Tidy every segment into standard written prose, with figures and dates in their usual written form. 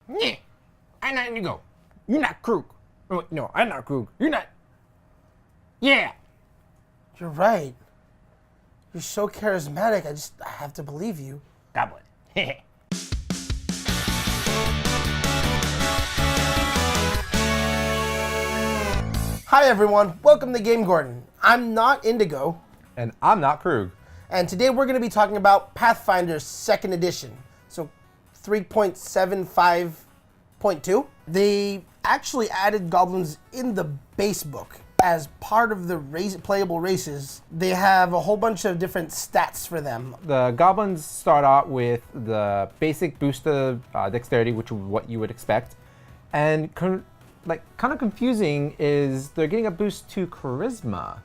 Yeah, I'm not Indigo. You're not Krug. Oh, wait, no, I'm not Krug. You're not. Yeah. You're right. You're so charismatic. I have to believe you. Goblin. Hi everyone, welcome to GameGorgon. I'm not Indigo, And I'm not Krug. and today we're going to be talking about Pathfinder 2nd Edition. So 3.75.2. They actually added goblins in the base book as part of the playable races. They have a whole bunch of different stats for them. The goblins start out with the basic boost of dexterity, which is what you would expect. And kind of confusing is they're getting a boost to charisma,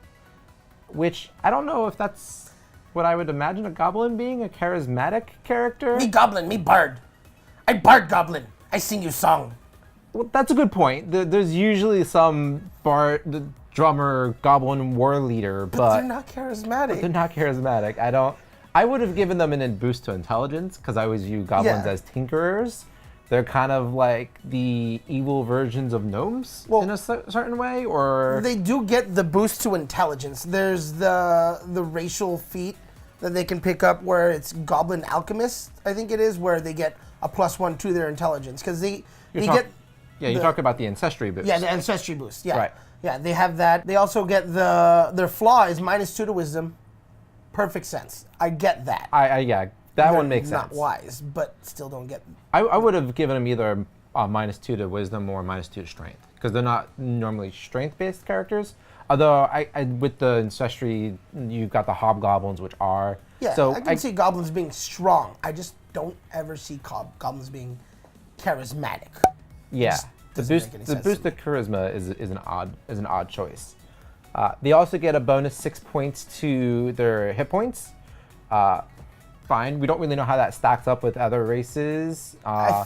which I don't know if that's what I would imagine a goblin being, a charismatic character. Me goblin, me bard. I bard goblin. I sing you song. Well, that's a good point. There's usually some bard, drummer, goblin war leader, but They're not charismatic. they're not charismatic. I would have given them an boost to intelligence because I always view goblins Yeah. as tinkerers. They're kind of like the evil versions of gnomes in a certain way, or They do get the boost to intelligence. There's the racial feat that they can pick up where it's Goblin Alchemist, I think it is, where they get a +1 to their intelligence. Because they get... you talk about the ancestry boost. Yeah, the ancestry boost. Yeah. Right. Yeah, they have that. They also get their flaw is -2 to wisdom. Perfect sense. I get that. That one makes Not sense. wise, but still don't get... I would have given them either -2 to wisdom or -2 to strength because they're not normally strength-based characters. Although with the ancestry, you've got the hobgoblins, which are Yeah, so I can see goblins being strong. I just don't ever see goblins being charismatic. yeah. The doesn't boost make any the sense boost to to charisma is an odd choice. They also get a bonus 6 points to their hit points. Fine. We don't really know how that stacks up with other races. I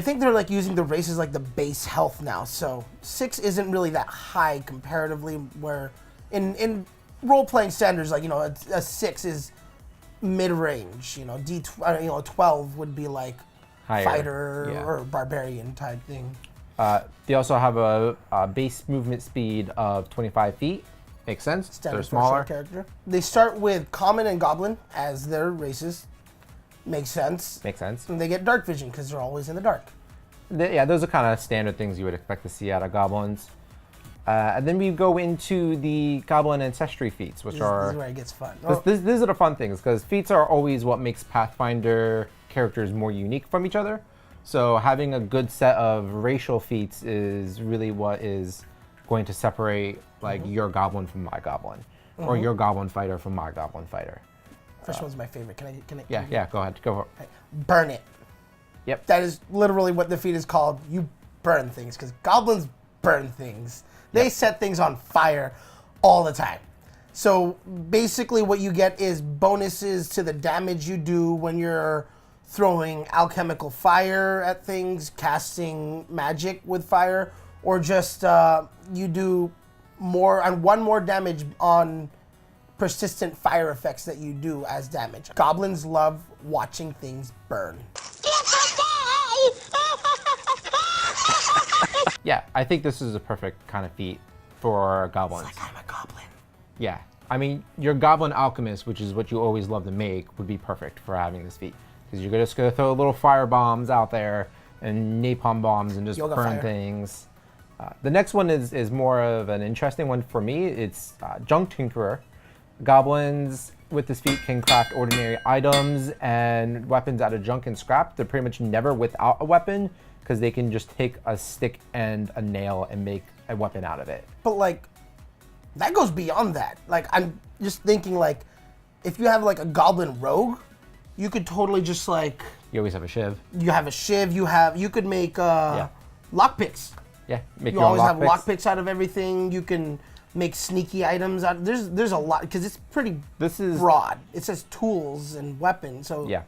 think they're like using the races like the base health now. So 6 isn't really that high comparatively. Where in role-playing standards, like a 6 is mid-range. 12 would be like Higher, fighter yeah. or barbarian type thing. They also have a base movement speed of 25 feet. Makes sense. Standard They're for a smaller. short character. They start with common and goblin as their races. Makes sense. Makes sense. And they get dark vision because they're always in the dark. Those are kind of standard things you would expect to see out of goblins. And then we go into the Goblin Ancestry feats, which This is where it gets fun. These are the fun things, because feats are always what makes Pathfinder characters more unique from each other. So having a good set of racial feats is really what is going to separate your goblin from my goblin, or your goblin fighter from my goblin fighter. First one's my favorite. Can I? Yeah, go ahead. Go for it. Burn it. Yep. That is literally what the feat is called. You burn things, because goblins burn things. They set things on fire all the time. So basically what you get is bonuses to the damage you do when you're throwing alchemical fire at things, casting magic with fire, or just you do one more damage on persistent fire effects that you do as damage. Goblins love watching things burn. Yeah, I think this is a perfect kind of feat for goblins. It's like I'm a goblin. Yeah, I mean, your Goblin Alchemist, which is what you always love to make, would be perfect for having this feat. Because you're just going to throw little fire bombs out there and napalm bombs and just Yoga burn fire. things. The next one is more of an interesting one for me. It's Junk Tinkerer. Goblins with this feat can craft ordinary items and weapons out of junk and scrap. They're pretty much never without a weapon, because they can just take a stick and a nail and make a weapon out of it. But that goes beyond that. I'm just thinking if you have a goblin rogue, you could totally just You always have a shiv. you have a shiv, you could make lockpicks. Yeah, make You your own always have lockpicks. lockpicks out of everything. You can make sneaky items out. There's a lot, because it's pretty broad. It says tools and weapons, so Yeah.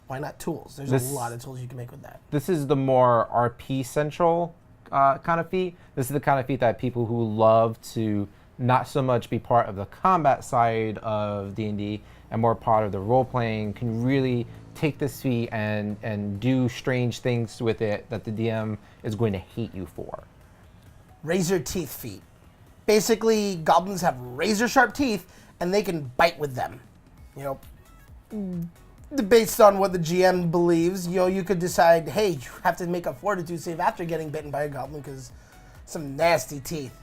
why not tools? There's a lot of tools you can make with that. This is the more RP central kind of feat. This is the kind of feat that people who love to not so much be part of the combat side of D&D and more part of the role playing can really take this feat and do strange things with it that the DM is going to hate you for. Razor teeth feat. Basically, goblins have razor sharp teeth, and they can bite with them. You know, based on what the GM believes, you know, you could decide, hey, you have to make a fortitude save after getting bitten by a goblin because some nasty teeth.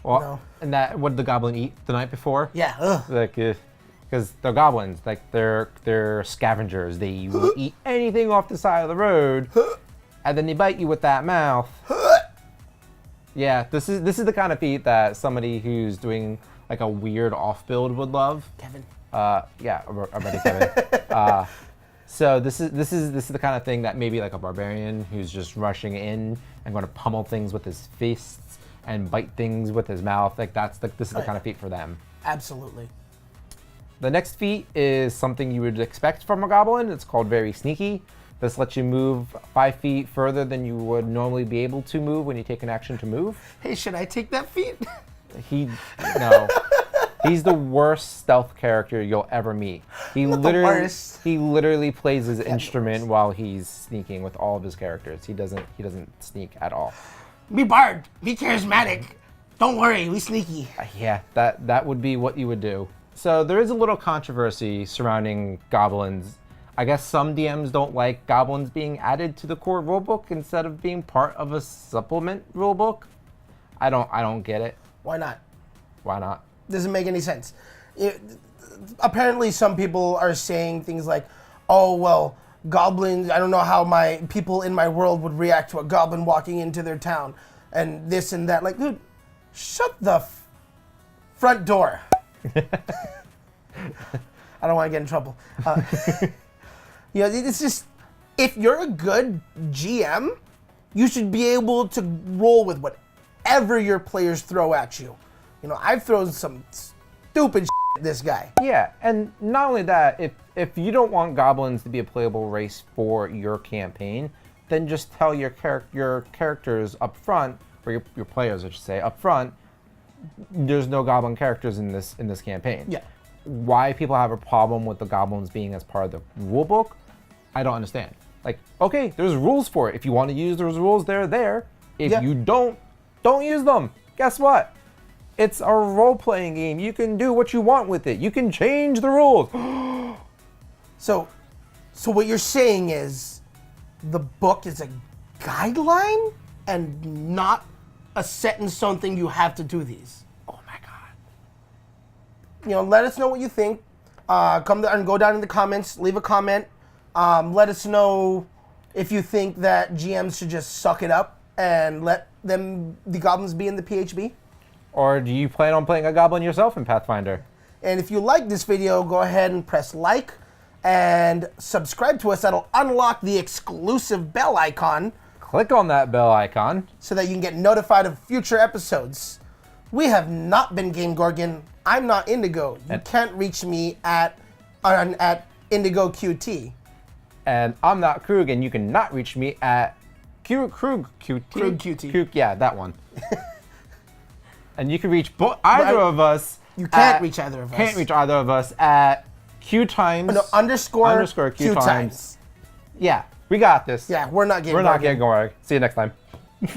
Well, No. and that, what did the goblin eat the night before? Yeah. Ugh. Like, because they're goblins, like they're scavengers. They will eat anything off the side of the road, and then they bite you with that mouth. Yeah, this is the kind of feat that somebody who's doing like a weird off build would love. Kevin. Yeah, I'm ready, Kevin. So this is the kind of thing that maybe like a barbarian who's just rushing in and going to pummel things with his fists and bite things with his mouth. Like this is the kind of feat for them. Absolutely. The next feat is something you would expect from a goblin. It's called Very Sneaky. This lets you move 5 feet further than you would normally be able to move when you take an action to move. Hey, should I take that feat? No. He's the worst stealth character you'll ever meet. He literally plays his instrument while he's sneaking with all of his characters. He doesn't sneak at all. Be bard. Be charismatic. Don't worry, we sneaky. Yeah, that would be what you would do. So there is a little controversy surrounding goblins. I guess some DMs don't like goblins being added to the core rulebook instead of being part of a supplement rulebook. I don't get it. Why not? Why not? Doesn't make any sense. Apparently, some people are saying things like, "Oh well, goblins. I don't know how my people in my world would react to a goblin walking into their town, and this and that." Like, dude, shut the front door. I don't want to get in trouble. You know, it's just, if you're a good GM, you should be able to roll with whatever your players throw at you. You know, I've thrown some stupid shit at this guy. Yeah, and not only that, if you don't want goblins to be a playable race for your campaign, then just tell your characters up front, or your players, I should say, up front, there's no goblin characters in this campaign. Yeah. Why people have a problem with the goblins being as part of the rule book, I don't understand. Like, okay, there's rules for it. If you want to use those rules, they're there. If you don't use them. Guess what? It's a role-playing game. You can do what you want with it. You can change the rules. So what you're saying is the book is a guideline and not a set-in-stone thing you have to do these. Oh my God. You know, let us know what you think. Come and go down in the comments. Leave a comment. Let us know if you think that GMs should just suck it up and let the goblins be in the PHB. Or do you plan on playing a goblin yourself in Pathfinder? And if you like this video, go ahead and press like and subscribe to us. That'll unlock the exclusive bell icon. Click on that bell icon So that you can get notified of future episodes. We have not been GameGorgon. I'm not Indigo. You can't reach me at Indigo QT. And I'm not Krug, and you cannot reach me at Krug QT. Krug QT. Krug, yeah, that one. And you can reach either of us. You can't reach either of us. Can't reach either of us at QueueTimes. No, underscore QueueTimes. Yeah, we got this. Yeah, we're not GameGorgon. We're not GameGorgon. See you next time. That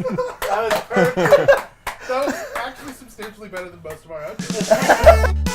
was perfect. That was actually substantially better than most of our outros.